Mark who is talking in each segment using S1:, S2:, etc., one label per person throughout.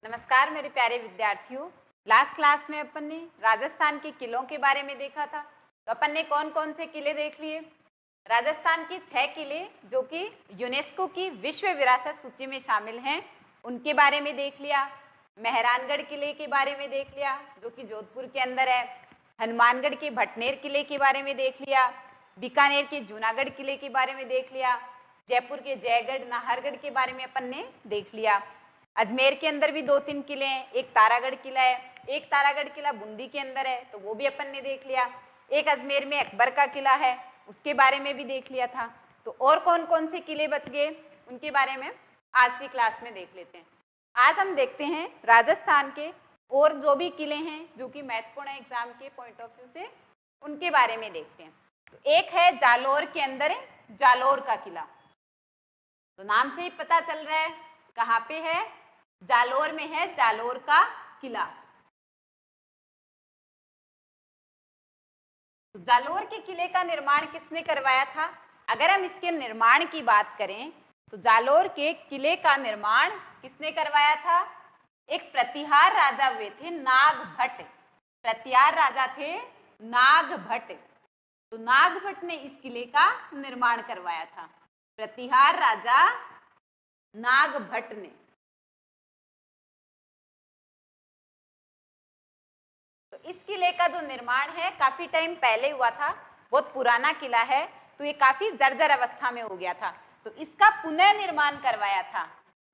S1: नमस्कार मेरे प्यारे विद्यार्थियों। लास्ट क्लास में अपन ने राजस्थान के किलों के बारे में देखा था। तो अपन ने कौन कौन से किले देख लिए? राजस्थान के 6 किले जो कि यूनेस्को की विश्व विरासत सूची में शामिल हैं, उनके बारे में देख लिया। मेहरानगढ़ किले के बारे में देख लिया जो कि जोधपुर के अंदर है। हनुमानगढ़ के भटनेर किले के बारे में देख लिया। बीकानेर के जूनागढ़ किले के बारे में देख लिया। जयपुर के जयगढ़ नाहरगढ़ के बारे में अपन ने देख लिया। अजमेर के अंदर भी 2-3 किले हैं। एक तारागढ़ किला है, एक तारागढ़ किला बूंदी के अंदर है, तो वो भी अपन ने देख लिया। एक अजमेर में अकबर का किला है, उसके बारे में भी देख लिया था। तो और कौन कौन से किले बच गए उनके बारे में आज की क्लास में देख लेते हैं। आज हम देखते हैं राजस्थान के और जो भी किले हैं जो कि महत्वपूर्ण है एग्जाम के पॉइंट ऑफ व्यू से, उनके बारे में देखते हैं। तो एक है जालोर के अंदर है जालोर का किला। तो नाम से ही पता चल रहा है कहाँ पे है, जालोर में है जालोर का किला। तो जालोर के किले का निर्माण किसने करवाया था? अगर हम इसके निर्माण की बात करें तो जालोर के किले का निर्माण किसने करवाया था? एक प्रतिहार राजा हुए थे नागभट्ट। प्रतिहार राजा थे नागभट्ट। तो नागभट्ट ने इस किले का निर्माण करवाया था। प्रतिहार राजा नागभट्ट ने। तो इस किले का जो निर्माण है काफी टाइम पहले हुआ था, बहुत पुराना किला है, तो ये काफी जर्जर अवस्था में हो गया था। तो इसका पुनः निर्माण करवाया था।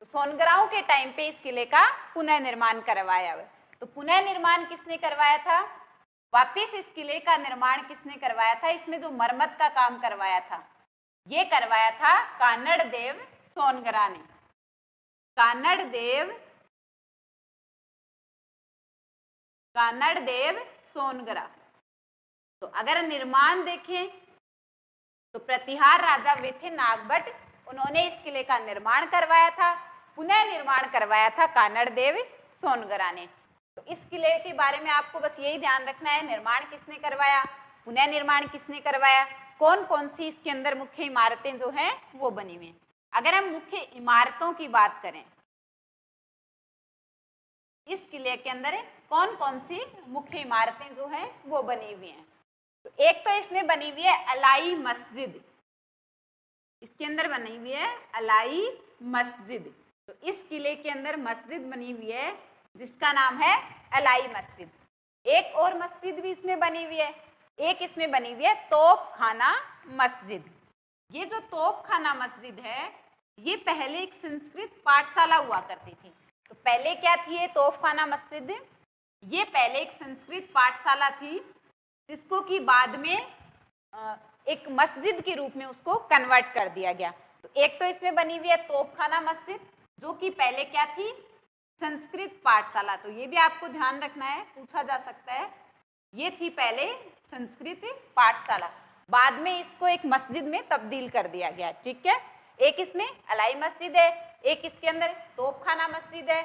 S1: तो सोनग्राम के टाइम पे इस किले का पुनः निर्माण करवाया हुआ। तो पुनः निर्माण किसने करवाया था? वापिस इस किले का निर्माण किसने करवाया था? इसमें जो मरम्मत का काम करवाया था ये करवाया था कानड़ देव सोनगरा ने। कानड़ देव सोनगरा। तो अगर निर्माण देखें तो प्रतिहार राजा वे थे नागभट्ट, उन्होंने इस किले का निर्माण करवाया था। पुनः निर्माण करवाया था कानड़ देव सोनगरा ने। तो इस किले के बारे में आपको बस यही ध्यान रखना है, निर्माण किसने करवाया, पुनः निर्माण किसने करवाया, कौन कौन सी इसके अंदर मुख्य इमारतें जो हैं वो बनी हुई हैं। अगर हम मुख्य इमारतों की बात करें, इस किले के अंदर कौन कौन सी मुख्य इमारतें जो हैं वो बनी हुई हैं। तो एक तो इसमें बनी हुई है अलाई मस्जिद। इसके अंदर बनी हुई है अलाई मस्जिद। तो इस किले के अंदर मस्जिद बनी हुई है जिसका नाम है अलाई मस्जिद। एक और मस्जिद भी इसमें बनी हुई है, एक इसमें बनी हुई है तोपखाना मस्जिद। ये जो तोपखाना मस्जिद है ये पहले एक संस्कृत पाठशाला हुआ करती थी। तो पहले क्या थी ये तोपखाना मस्जिद? ये पहले एक संस्कृत पाठशाला थी जिसको कि बाद में एक मस्जिद के रूप में उसको कन्वर्ट कर दिया गया। तो एक तो इसमें बनी हुई है तोपखाना मस्जिद जो कि पहले क्या थी, संस्कृत पाठशाला। तो ये भी आपको ध्यान रखना है, पूछा जा सकता है। ये थी पहले संस्कृत पाठशाला, बाद में इसको एक मस्जिद में तब्दील कर दिया गया। ठीक है, एक इसमें अलाई मस्जिद है, एक इसके अंदर तोपखाना मस्जिद है।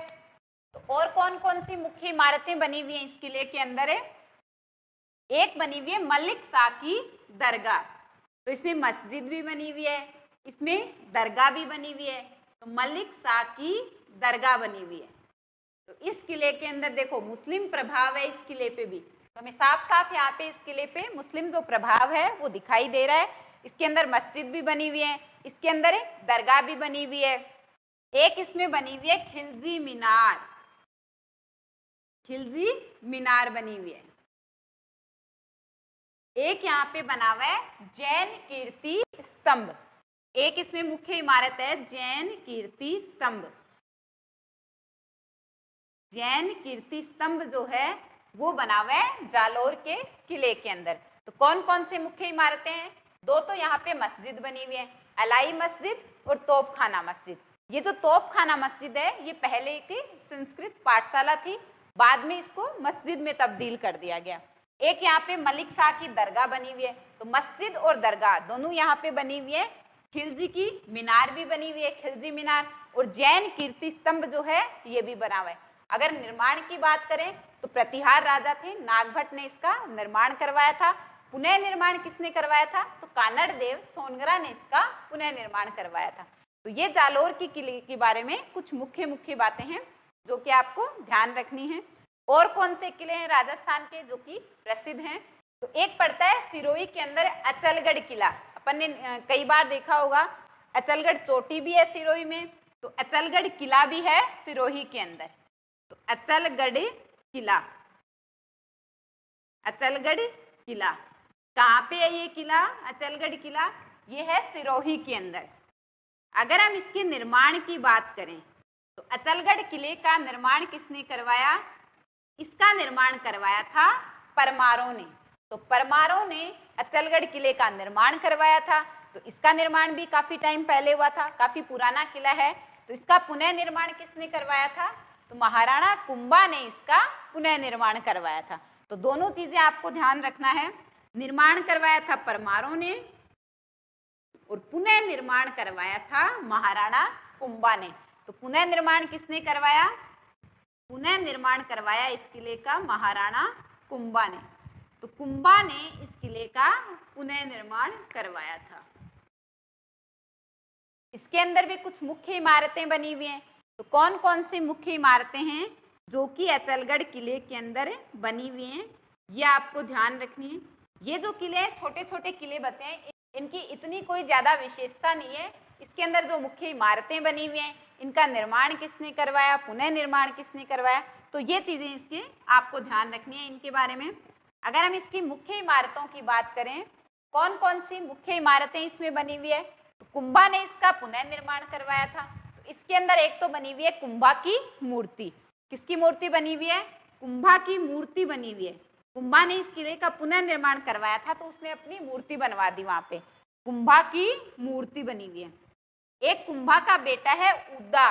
S1: तो और कौन कौन सी मुख्य इमारतें बनी हुई हैं इस किले के अंदर है? एक बनी हुई है मलिक शाह की दरगाह। तो इसमें मस्जिद भी बनी हुई है, इसमें दरगाह भी बनी हुई है। तो मलिक शाह की दरगाह बनी हुई है। तो इस किले के अंदर देखो मुस्लिम प्रभाव है इस किले पे भी। तो हमें साफ साफ यहाँ पे इस किले पे मुस्लिम जो प्रभाव है वो दिखाई दे रहा है। इसके अंदर मस्जिद भी बनी हुई है, इसके अंदर दरगाह भी बनी हुई है। एक इसमें बनी हुई है खिलजी मीनार। खिलजी मीनार बनी हुई है। एक यहाँ पे बना हुआ है जैन कीर्ति स्तंभ। एक इसमें मुख्य इमारत है जैन कीर्ति स्तंभ। जैन कीर्ति स्तंभ जो है वो बना हुआ है जालोर के किले के अंदर। तो कौन कौन से मुख्य इमारतें हैं? दो तो यहाँ पे मस्जिद बनी हुई है, अलाई मस्जिद और तोपखाना मस्जिद। ये जो तोपखाना मस्जिद है ये पहले एक संस्कृत पाठशाला थी, बाद में इसको मस्जिद में तब्दील कर दिया गया। एक यहाँ पे मलिक शाह की दरगाह बनी हुई है। तो मस्जिद और दरगाह दोनों यहाँ पे बनी हुई है। खिलजी की मीनार भी बनी हुई है, खिलजी मीनार, और जैन कीर्ति स्तंभ जो है ये भी बना हुआ है। अगर निर्माण की बात करें तो प्रतिहार राजा थे नागभट्ट ने इसका निर्माण करवाया था। पुनः निर्माण किसने करवाया था? तो कानड़ देव सोनगरा ने इसका पुनः निर्माण करवाया था। तो ये जालोर की किले के बारे में कुछ मुख्य बातें हैं जो कि आपको ध्यान रखनी है। और कौन से किले हैं राजस्थान के जो कि प्रसिद्ध हैं? तो एक पड़ता है सिरोही के अंदर अचलगढ़ किला। अपन ने कई बार देखा होगा, अचलगढ़ चोटी भी है सिरोही में, तो अचलगढ़ किला भी है सिरोही के अंदर। तो अचलगढ़ किला, अचलगढ़ किला कहाँ पे है? ये किला अचलगढ़ किला ये है सिरोही के अंदर। अगर हम इसके निर्माण की बात करें तो अचलगढ़ किले का निर्माण किसने करवाया? इसका निर्माण करवाया था परमारों ने। तो परमारों ने अचलगढ़ किले का निर्माण करवाया था। तो इसका निर्माण भी काफी टाइम पहले हुआ था, काफी पुराना किला है। तो इसका पुनः निर्माण किसने करवाया था? तो महाराणा कुंभा ने इसका पुनः निर्माण करवाया था। तो दोनों चीजें आपको ध्यान रखना है, निर्माण करवाया था परमारों ने और पुनः निर्माण करवाया था महाराणा कुंभा ने। तो पुनः निर्माण किसने करवाया? पुनः निर्माण करवाया इस किले का महाराणा कुंभा ने। तो कुंभा ने इस किले का पुनः निर्माण करवाया था। इसके अंदर भी कुछ मुख्य इमारतें बनी हुई हैं। तो कौन कौन सी मुख्य इमारतें हैं जो कि अचलगढ़ किले के अंदर बनी हुई हैं, ये आपको ध्यान रखनी है। ये जो किले हैं, छोटे छोटे किले बचे हैं, इनकी इतनी कोई ज्यादा विशेषता नहीं है। इसके अंदर जो मुख्य इमारतें बनी हुई हैं, इनका निर्माण किसने करवाया, पुनः निर्माण किसने करवाया, तो ये चीजें इसकी आपको ध्यान रखनी है इनके बारे में। अगर हम इसकी मुख्य इमारतों की बात करें, कौन कौन सी मुख्य इमारतें इसमें बनी हुई है? तो कुंभा ने इसका पुनः निर्माण करवाया था। तो इसके अंदर एक तो बनी हुई है कुंभा की मूर्ति। किसकी मूर्ति बनी हुई है? कुंभा की मूर्ति बनी हुई है। कुंभा ने इस किले का पुनः निर्माण करवाया था, तो उसने अपनी मूर्ति बनवा दी वहां पे, कुंभा की मूर्ति बनी हुई है। एक कुंभा का बेटा है उद्दा,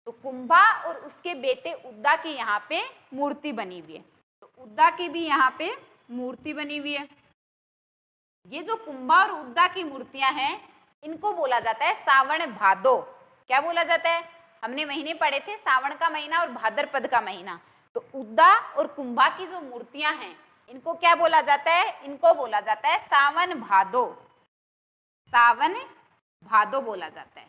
S1: तो कुंभा और उसके बेटे उद्दा की यहाँ पे मूर्ति बनी हुई है। तो उद्दा की भी यहाँ पे मूर्ति बनी हुई है। ये जो कुंभा और उद्दा की मूर्तियां हैं, इनको बोला जाता है सावन भादो। क्या बोला जाता है? हमने महीने पढ़े थे, सावन का महीना और भाद्रपद का महीना। तो उद्दा और कुंभा की जो मूर्तियां हैं, इनको क्या बोला जाता है? इनको बोला जाता है सावन भादो। सावन भादो बोला जाता है।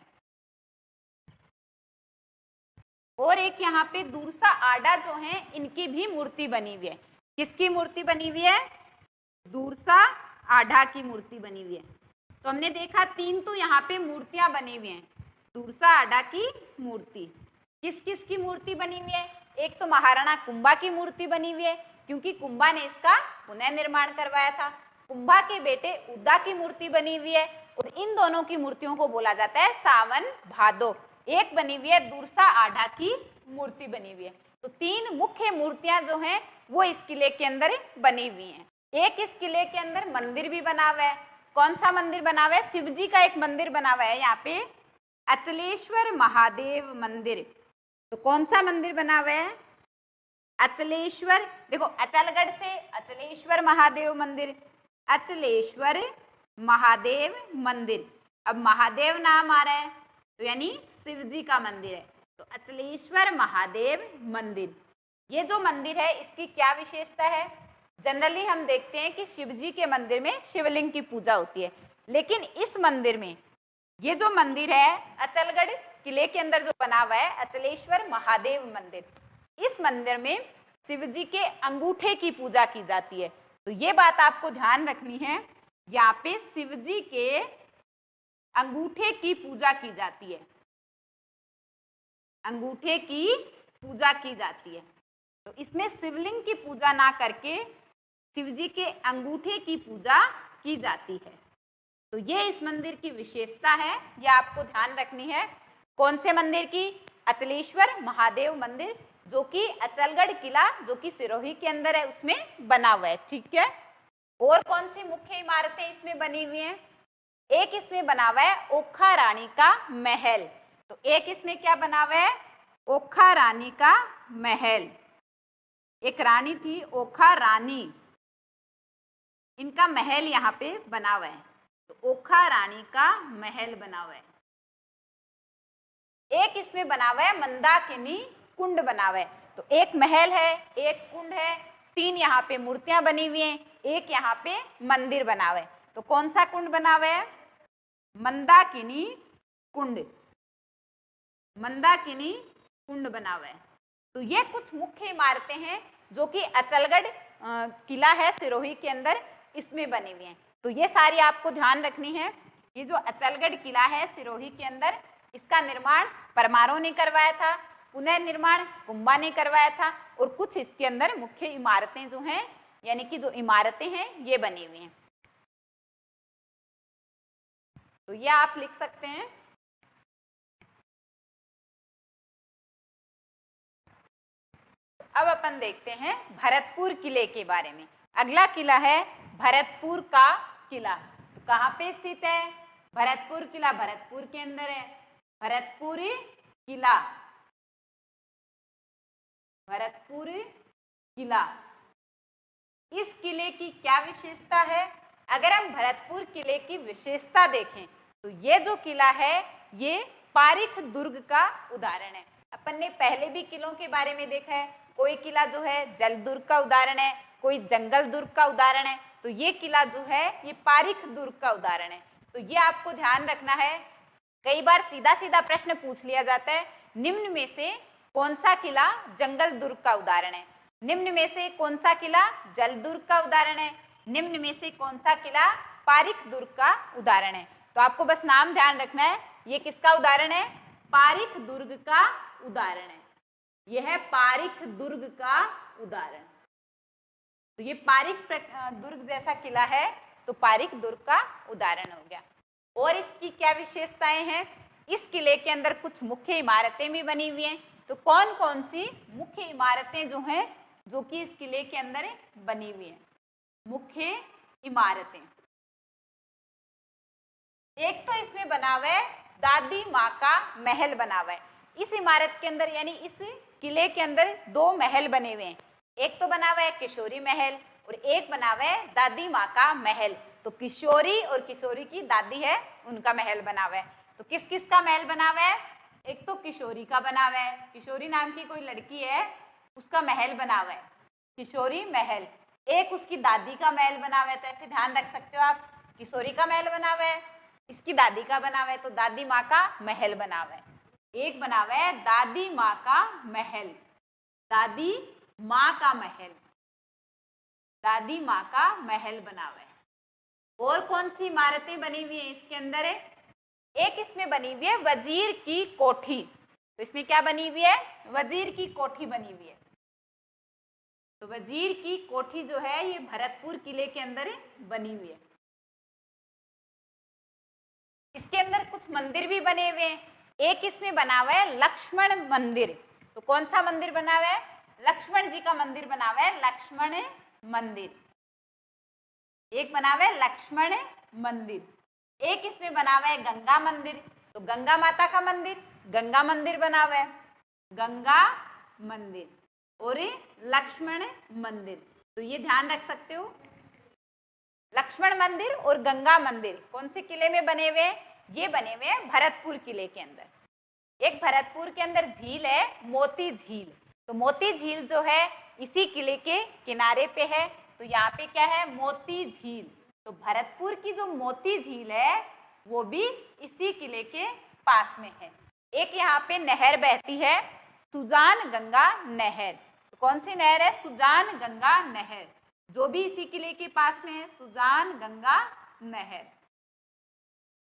S1: और एक यहाँ पे दूरसा आडा जो है, इनकी भी मूर्ति बनी हुई है। किसकी मूर्ति बनी हुई है? दूरसा आडा की मूर्ति बनी हुई है। तो हमने देखा तीन तो यहाँ पे मूर्तियां बनी हुई हैं। दूरसा आडा की मूर्ति, किस किस की मूर्ति बनी हुई है? एक तो महाराणा कुंभा की मूर्ति बनी हुई है, क्योंकि कुंभा ने इसका पुनः निर्माण करवाया था। कुंभा के बेटे उद्दा की मूर्ति बनी हुई है, और इन दोनों की मूर्तियों को बोला जाता है सावन भादो। एक बनी हुई है दूरसा आडा की मूर्ति बनी हुई है। तो तीन मुख्य मूर्तियां जो हैं वो इस किले के अंदर बनी हुई हैं। एक इस किले के अंदर मंदिर भी बना हुआ है। कौन सा मंदिर बना हुआ है? शिव जी का एक मंदिर बना हुआ है यहाँ पे, अचलेश्वर महादेव मंदिर। तो कौन सा मंदिर बना हुआ है? अचलेश्वर। देखो, अचलगढ़ से अचलेश्वर महादेव मंदिर, अचलेश्वर महादेव मंदिर। अब महादेव नाम आ रहा है, तो यानी शिव जी का मंदिर है। तो अचलेश्वर महादेव मंदिर, ये जो मंदिर है इसकी क्या विशेषता है? जनरली हम देखते हैं कि शिव जी के मंदिर में शिवलिंग की पूजा होती है, लेकिन इस मंदिर में, ये जो मंदिर है अचलगढ़ किले के अंदर जो बना हुआ है अचलेश्वर महादेव मंदिर, इस मंदिर में शिव जी के अंगूठे की पूजा की जाती है। तो ये बात आपको ध्यान रखनी है, यहाँ पे शिव जी के अंगूठे की पूजा की जाती है, अंगूठे की पूजा की जाती है। तो इसमें शिवलिंग की पूजा ना करके शिव जी के अंगूठे की पूजा की जाती है। तो ये इस मंदिर की विशेषता है, ये आपको ध्यान रखनी है। कौन से मंदिर की? अचलेश्वर महादेव मंदिर, जो कि अचलगढ़ किला जो कि सिरोही के अंदर है उसमें बना हुआ है। ठीक है। और कौन सी मुख्य इमारतें इसमें बनी हुई हैं? एक इसमें बना हुआ है ओखा रानी का महल। तो एक इसमें क्या बना हुआ है? ओखा रानी का महल। एक रानी थी ओखा रानी, इनका महल यहाँ पे बना हुआ है। तो ओखा रानी का महल बना हुआ है। एक इसमें बना हुआ है मंदाकिनी कुंड बना हुआ है। तो एक महल है, एक कुंड है, तीन यहाँ पे मूर्तियां बनी हुई हैं, एक यहाँ पे मंदिर बना हुआ है। तो कौन सा कुंड बना हुआ है? मंदाकिनी कुंड, मंदाकिनी कुंड बना हुआ है। तो ये कुछ मुख्य इमारतें हैं जो कि अचलगढ़ किला है सिरोही के अंदर, इसमें बनी हुई हैं। तो ये सारी आपको ध्यान रखनी है। ये जो अचलगढ़ किला है सिरोही के अंदर, इसका निर्माण परमारों ने करवाया था, पुनर्निर्माण कुंभा ने करवाया था, और कुछ इसके अंदर मुख्य इमारतें जो हैं, यानी कि जो इमारतें हैं ये बनी हुई हैं। तो ये आप लिख सकते हैं। अब अपन देखते हैं भरतपुर किले के बारे में। अगला किला है भरतपुर का किला। तो कहाँ पे स्थित है भरतपुर किला? भरतपुर के अंदर है भरतपुर किला। भरतपुर किला, इस किले की क्या विशेषता है? अगर हम भरतपुर किले की विशेषता देखें तो ये जो किला है ये पारीख दुर्ग का उदाहरण है। अपन ने पहले भी किलों के बारे में देखा है, कोई किला जो है जल दुर्ग का उदाहरण है, कोई जंगल दुर्ग का उदाहरण है, तो ये किला जो है ये पारीख दुर्ग का उदाहरण है। तो ये आपको ध्यान रखना है। कई बार सीधा सीधा प्रश्न पूछ लिया जाता है, निम्न में से कौन सा किला जंगल दुर्ग का उदाहरण है, निम्न में से कौन सा किला जल दुर्ग का उदाहरण है, निम्न में से कौन सा किला पारीख दुर्ग का उदाहरण है। तो आपको बस नाम ध्यान रखना है, ये किसका उदाहरण है? पारीख दुर्ग का उदाहरण है। यह है पारीख दुर्ग का उदाहरण। तो ये पारीख दुर्ग जैसा किला है, तो पारीख दुर्ग का उदाहरण हो गया। और इसकी क्या विशेषताएं हैं? इस किले के अंदर कुछ मुख्य इमारतें भी बनी हुई हैं। तो कौन कौन सी मुख्य इमारतें जो हैं जो कि इस किले के अंदर बनी हुई हैं? मुख्य इमारतें, एक तो इसमें बना हुआ है दादी माँ का महल बना हुआ है। इस इमारत के अंदर यानी इस किले के अंदर दो महल बने हुए हैं। एक तो बना हुआ है किशोरी महल और एक बना हुआ है दादी माँ का महल। तो किशोरी और किशोरी की दादी है उनका महल बना हुआ है। तो किस किस का महल बना हुआ है? एक तो किशोरी का बना हुआ है, किशोरी नाम की कोई लड़की है उसका महल बना हुआ है किशोरी महल। एक उसकी दादी का महल बना हुआ है। तो ऐसे ध्यान रख सकते हो आप, किशोरी का महल बना हुआ है, इसकी दादी का बना हुआ है, तो दादी माँ का महल बना हुआ है। एक बना हुआ है दादी माँ का महल, दादी माँ का महल, दादी माँ का महल बना हुआ है। और कौन सी इमारतें बनी हुई है इसके अंदर? है एक इसमें बनी हुई है वजीर की कोठी। तो इसमें क्या बनी हुई है? वजीर की कोठी बनी हुई है। तो वजीर की कोठी जो है ये भरतपुर किले के अंदर बनी हुई है। इसके अंदर कुछ मंदिर भी बने हुए हैं। एक इसमें बना हुआ है लक्ष्मण मंदिर। तो कौन सा मंदिर बना हुआ है? लक्ष्मण जी का मंदिर बना हुआ है, लक्ष्मण मंदिर। एक बना हुआ है लक्ष्मण मंदिर। एक इसमें बना हुआ है गंगा मंदिर। तो गंगा माता का मंदिर, गंगा मंदिर बना हुआ है, गंगा मंदिर और लक्ष्मण मंदिर। तो ये ध्यान रख सकते हो, लक्ष्मण मंदिर और गंगा मंदिर कौन से किले में बने हुए हैं? ये बने हुए हैं भरतपुर किले के अंदर। एक भरतपुर के अंदर झील है मोती झील। तो मोती झील जो है इसी किले के किनारे पे है। तो यहाँ पे क्या है? मोती झील। तो भरतपुर की जो मोती झील है वो भी इसी किले के पास में है। एक यहाँ पे नहर बहती है सुजान गंगा नहर। तो कौन सी नहर है? सुजान गंगा नहर, जो भी इसी किले के पास में है, सुजान गंगा नहर।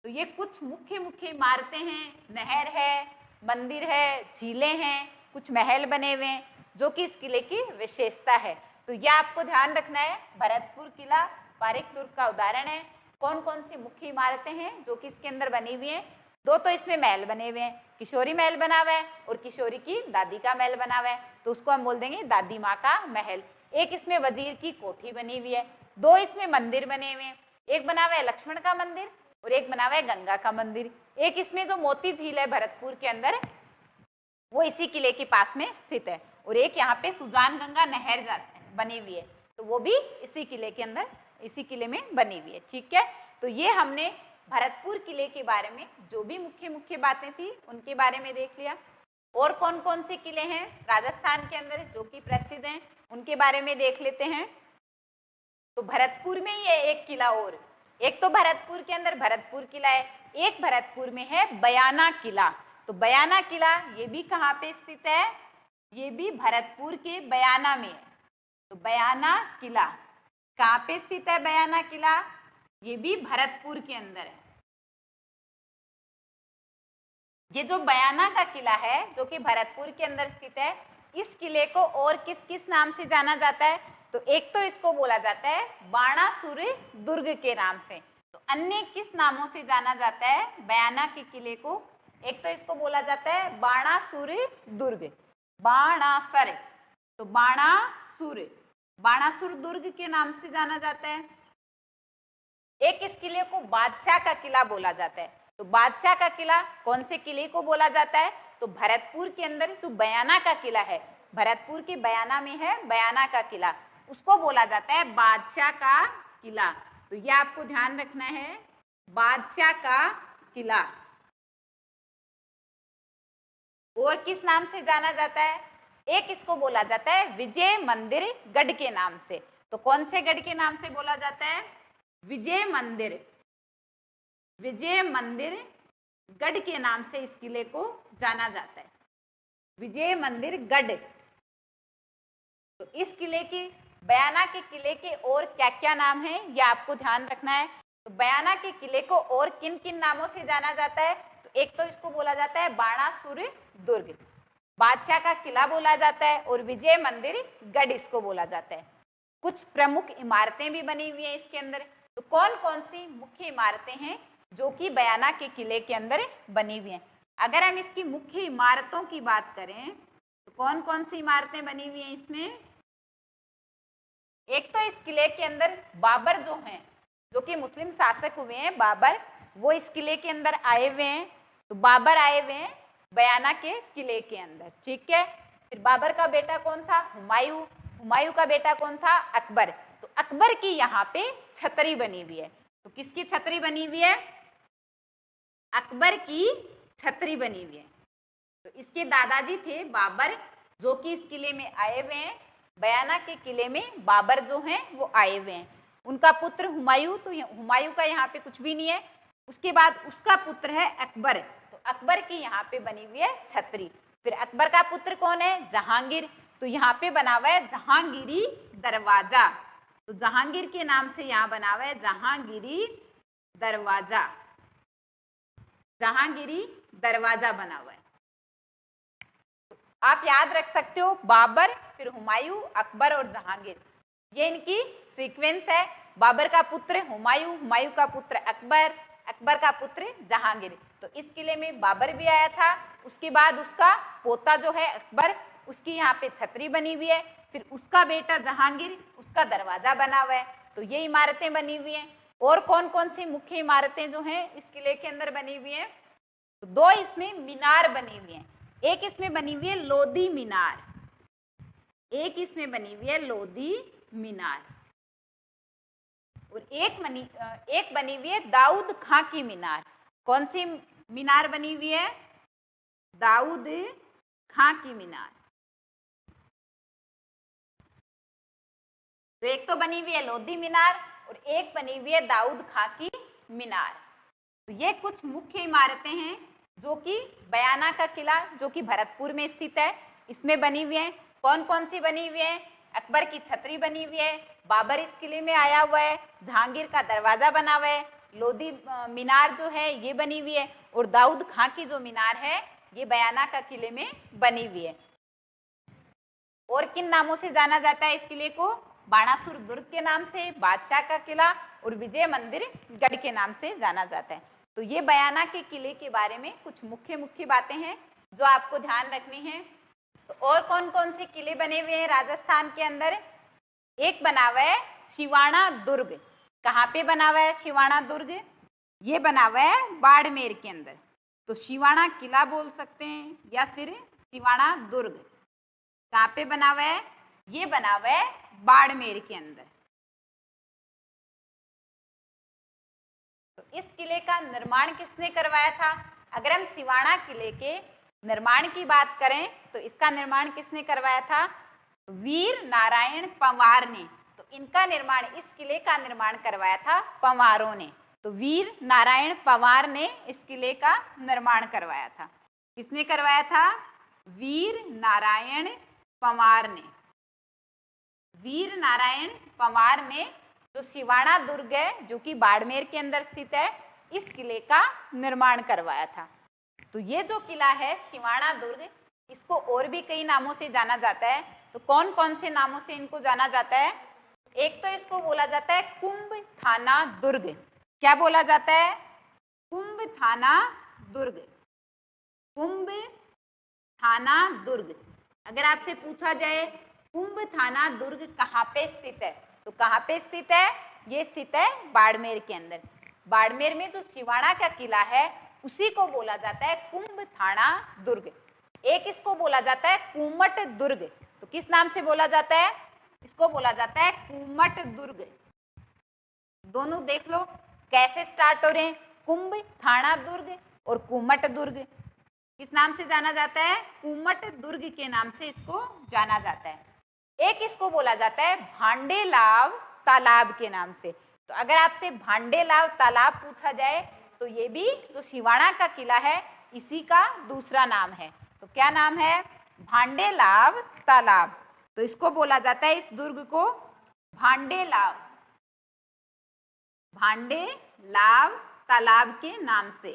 S1: तो ये कुछ मुख्य इमारतें हैं, नहर है, मंदिर है, झीलें हैं, कुछ महल बने हुए हैं जो कि इस किले की विशेषता है। तो ये आपको ध्यान रखना है। भरतपुर किला पारीख दुर्ग का उदाहरण है। कौन कौन सी मुख्य इमारतें हैं जो कि इसके अंदर बनी हुई हैं? दो तो इसमें महल बने हुए हैं, किशोरी महल बना हुआ है और किशोरी की दादी का महल बना हुआ है। तो उसको हम बोल देंगे दादी माँ का महल। एक इसमें वजीर की कोठी बनी हुई है। दो इसमें मंदिर बने हुए हैं, एक बना हुआ है लक्ष्मण का मंदिर और एक बना हुआ है गंगा का मंदिर। एक इसमें जो मोती झील है भरतपुर के अंदर वो इसी किले के पास में स्थित है। और एक यहाँ पे सुजान गंगा नहर बनी हुई है, तो वो भी इसी किले के अंदर, इसी किले में बनी हुई है। ठीक है, तो ये हमने भरतपुर किले के बारे में जो भी मुख्य बातें थी उनके बारे में देख लिया। और कौन कौन से किले हैं राजस्थान के अंदर जो कि प्रसिद्ध हैं उनके बारे में देख लेते हैं। तो भरतपुर में ही है एक किला और, एक तो भरतपुर के अंदर भरतपुर किला है, एक भरतपुर में है बयाना किला। तो बयाना किला ये भी कहाँ पे स्थित है? ये भी भरतपुर के बयाना में है। तो बयाना किला कहाँ पे स्थित है? बयाना किला ये भी भरतपुर के अंदर है। ये जो बयाना का किला है जो कि भरतपुर के अंदर स्थित है, इस किले को और किस किस नाम से जाना जाता है? तो एक तो इसको बोला जाता है बाणासुर दुर्ग के नाम से। तो अन्य किस नामों से जाना जाता है बयाना के किले को? एक तो इसको बोला जाता है बाणासुर दुर्ग, बाणासुर, तो बाणासुर दुर्ग के नाम से जाना जाता है। एक इस किले को बादशाह का किला बोला जाता है। तो बादशाह का किला कौन से किले को बोला जाता है? तो भरतपुर के अंदर जो बयाना का किला है, भरतपुर के बयाना में है बयाना का किला, उसको बोला जाता है बादशाह का किला। तो ये आपको ध्यान रखना है, बादशाह का किला। और किस नाम से जाना जाता है? एक इसको बोला जाता है विजय मंदिर गढ़ के नाम से। तो कौन से गढ़ के नाम से बोला जाता है? विजय मंदिर, विजय मंदिर गढ़ के नाम से इस किले को जाना जाता है, विजय मंदिर गढ़। तो इस किले के, बयाना के किले के और क्या क्या नाम है ये आपको ध्यान रखना है। तो बयाना के किले को और किन किन नामों से जाना जाता है? तो एक तो इसको बोला जाता है बाणासुर दुर्ग, बादशाह का किला बोला जाता है, और विजय मंदिर गढ़ इसको बोला जाता है। कुछ प्रमुख इमारतें भी बनी हुई हैं इसके अंदर। तो कौन कौन सी मुख्य इमारतें हैं जो कि बयाना के किले के अंदर बनी हुई हैं? अगर हम इसकी मुख्य इमारतों की बात करें तो कौन कौन सी इमारतें बनी हुई हैं इसमें? एक तो इस किले के अंदर बाबर जो हैं, जो कि मुस्लिम शासक हुए हैं बाबर, वो इस किले के अंदर आए हुए हैं। तो बाबर आए हुए हैं बयाना के किले के अंदर, ठीक है। फिर बाबर का बेटा कौन था? हुमायूं। हुमायूं का बेटा कौन था? अकबर। तो अकबर की यहाँ पे छतरी बनी हुई है। तो किसकी छतरी बनी हुई है? अकबर की छतरी बनी हुई है। तो इसके दादाजी थे बाबर, जो कि इस किले में आए हुए हैं। बयाना के किले में बाबर जो हैं वो आए हुए हैं। उनका पुत्र हुमायूं, तो हुमायूं का यहाँ पे कुछ भी नहीं है। उसके बाद उसका पुत्र है अकबर, तो अकबर की यहाँ पे बनी हुई है छतरी। फिर अकबर का पुत्र कौन है? जहांगीर। तो यहाँ पे बना हुआ है जहांगीरी दरवाजा। तो जहांगीर के नाम से यहाँ बना हुआ है जहांगीरी दरवाजा, जहांगीरी दरवाजा बना हुआ है। आप याद रख सकते हो बाबर, फिर हुमायूं, अकबर और जहांगीर, ये इनकी सीक्वेंस है। बाबर का पुत्र हुमायूं, हुमायूं का पुत्र अकबर, अकबर का पुत्र जहांगीर। तो इस किले में बाबर भी आया था। उसके बाद उसका पोता जो है अकबर, उसकी यहाँ पे छतरी बनी हुई है। फिर उसका बेटा जहांगीर, उसका दरवाजा बना हुआ है। तो ये इमारतें बनी हुई हैं। और कौन कौन सी मुख्य इमारतें जो हैं इस किले के अंदर बनी हुई हैं? तो दो इसमें मीनार बनी हुई हैं। एक इसमें बनी हुई है लोधी मीनार, एक इसमें बनी हुई है लोधी मीनार, और एक बनी हुई है दाऊद खां की मीनार। कौन सी मीनार बनी हुई है? दाऊद खां की मीनार। तो एक तो बनी हुई है लोधी मीनार और एक बनी हुई है दाऊद खां की मीनार। तो ये कुछ मुख्य इमारतें हैं जो कि बयाना का किला, जो कि भरतपुर में स्थित है, इसमें बनी हुई है। कौन कौन सी बनी हुई है? अकबर की छतरी बनी हुई है, बाबर इस किले में आया हुआ है, जहांगीर का दरवाजा बना हुआ है, लोधी मीनार जो है ये बनी हुई है, और दाऊद खां की जो मीनार है ये बयाना का किले में बनी हुई है। और किन नामों से जाना जाता है इस किले को? बाणासुर दुर्ग के नाम से, बादशाह का किला और विजय मंदिर गढ़ के नाम से जाना जाता है। तो ये बयाना के किले के बारे में कुछ मुख्य बातें हैं जो आपको ध्यान रखनी है। तो और कौन कौन से किले बने हुए हैं राजस्थान के अंदर? एक बना हुआ है शिवाणा दुर्ग। कहाँ पे बना हुआ है शिवाणा दुर्ग? ये बना हुआ है बाड़मेर के अंदर। तो शिवाणा किला बोल सकते हैं या फिर शिवाणा दुर्ग। कहाँ पे बना हुआ है? ये बना हुआ है बाड़मेर के अंदर। तो इस किले का निर्माण किसने करवाया था? अगर हम सिवाना किले के निर्माण की बात करें तो इसका निर्माण किसने करवाया था? वीर नारायण पंवार ने। तो इनका निर्माण, इस किले का निर्माण करवाया था पंवारों ने। तो वीर नारायण पंवार ने इस किले का निर्माण करवाया था। किसने करवाया था? वीर नारायण पंवार ने, वीर नारायण पंवार ने जो सिवाना दुर्ग है जो कि बाड़मेर के अंदर स्थित है, इस किले का निर्माण करवाया था। तो ये जो किला है सिवाना दुर्ग, इसको और भी कई नामों से जाना जाता है। तो कौन कौन से नामों से इनको जाना जाता है? एक तो इसको बोला जाता है कुंभ थाना दुर्ग। क्या बोला जाता है? कुंभ थाना दुर्ग, कुंभ थाना दुर्ग। अगर आपसे पूछा जाए कुंभ थाना दुर्ग कहाँ पे स्थित है, तो कहाँ पे स्थित है? ये स्थित है बाड़मेर के अंदर। बाड़मेर में जो सिवाना का किला है उसी को बोला जाता है कुंभ थाना दुर्ग। एक इसको बोला जाता है कुमट दुर्ग। तो किस नाम से बोला जाता है? इसको बोला जाता है कुमट दुर्ग। दोनों देख लो कैसे स्टार्ट हो रहे हैं, कुंभ थाना दुर्ग और कुमट दुर्ग। किस नाम से जाना जाता है? कुमट दुर्ग के नाम से इसको जाना जाता है। एक इसको बोला जाता है भांडेलाव तालाब के नाम से। तो अगर आपसे भांडेलाव तालाब पूछा जाए तो ये भी जो सिवाना का किला है इसी का दूसरा नाम है। तो क्या नाम है? भांडेलाव तालाब। तो इसको बोला जाता है, इस दुर्ग को भांडेलाव, भांडेलाव तालाब के नाम से।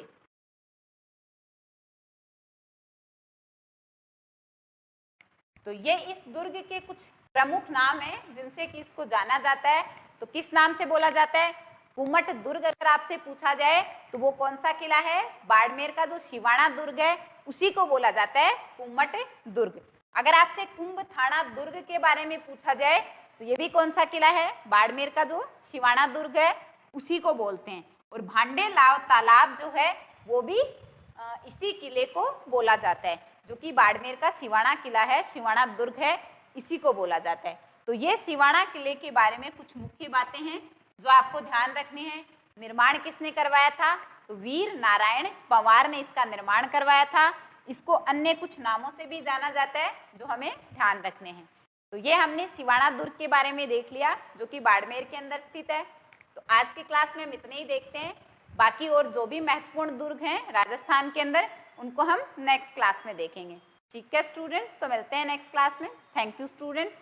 S1: तो ये इस दुर्ग के कुछ प्रमुख नाम है जिनसे कि इसको जाना जाता है। तो किस नाम से बोला जाता है? कुमट दुर्ग। अगर आपसे पूछा जाए तो वो कौन सा किला है? बाड़मेर का जो सिवाना दुर्ग है उसी को बोला जाता है कुमट दुर्ग। अगर आपसे कुंभ थाना दुर्ग के बारे में पूछा जाए तो ये भी कौन सा किला है? बाड़मेर का जो सिवाना दुर्ग है उसी को बोलते हैं। और भांडेलाव तालाब जो है वो भी इसी किले को बोला जाता है, जो कि बाड़मेर का सिवाना किला है, सिवाना दुर्ग है, इसी को बोला जाता है। तो ये सिवाना किले के बारे में कुछ मुख्य बातें हैं जो आपको ध्यान रखनी है। निर्माण किसने करवाया था? तो वीर नारायण पंवार ने इसका निर्माण करवाया था। इसको अन्य कुछ नामों से भी जाना जाता है जो हमें ध्यान रखने हैं। तो ये हमने सिवाना दुर्ग के बारे में देख लिया जो कि बाड़मेर के अंदर स्थित है। तो आज की क्लास में हम इतने ही देखते हैं। बाकी और जो भी महत्वपूर्ण दुर्ग हैं राजस्थान के अंदर उनको हम नेक्स्ट क्लास में देखेंगे। ठीक है स्टूडेंट्स, तो मिलते हैं नेक्स्ट क्लास में। Thank you students.